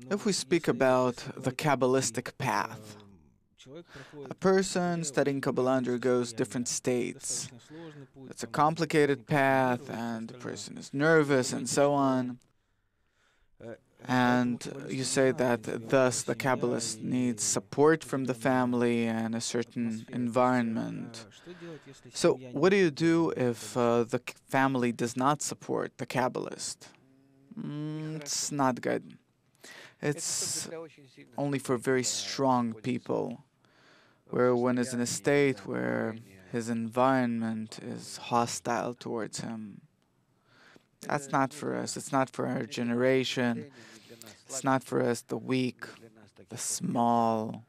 If we speak about the Kabbalistic path, a person studying Kabbalah undergoes different states. It's a complicated path, and the person is nervous and so on. And you say that thus the Kabbalist needs support from the family and a certain environment. So, what do you do if the family does not support the Kabbalist? It's not good. It's only for very strong people, where one is in a state where his environment is hostile towards him. That's not for us. It's not for our generation. It's not for us, the weak, the small.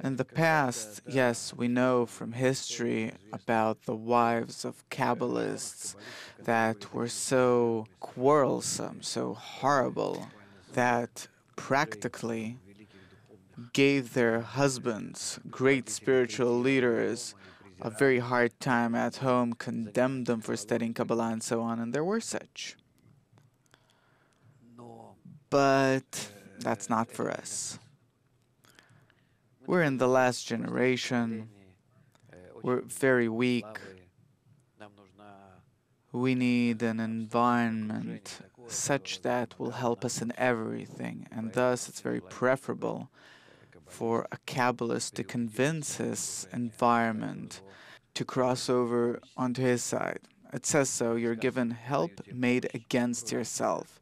In the past, yes, we know from history about the wives of Kabbalists that were so quarrelsome, so horrible, that practically gave their husbands, great spiritual leaders, a very hard time at home, condemned them for studying Kabbalah and so on, and there were such. But that's not for us. We're in the last generation. We're very weak. We need an environment such that will help us in everything, and thus it's very preferable for a Kabbalist to convince his environment to cross over onto his side. It says so, you're given help made against yourself.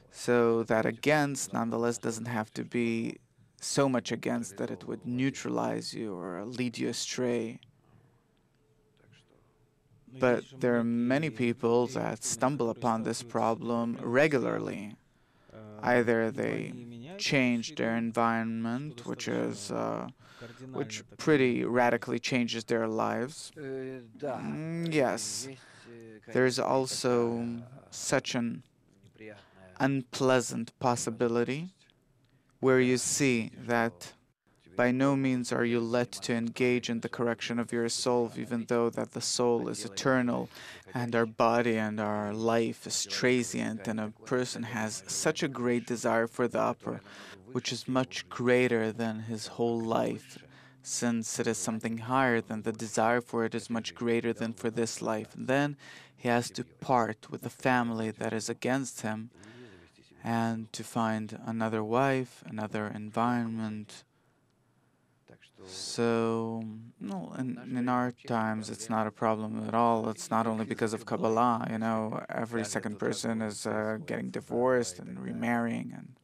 So that against nonetheless doesn't have to be so much against that it would neutralize you or lead you astray. But there are many people that stumble upon this problem regularly. Either they change their environment, which pretty radically changes their lives. Yes, there's also such an unpleasant possibility where you see that by no means are you led to engage in the correction of your soul, even though that the soul is eternal and our body and our life is transient, and a person has such a great desire for the upper, which is much greater than his whole life, since it is something higher than the desire for it is much greater than for this life. And then he has to part with the family that is against him and to find another wife, another environment. So, no, in our times, it's not a problem at all. It's not only because of Kabbalah, every second person is getting divorced and remarrying, and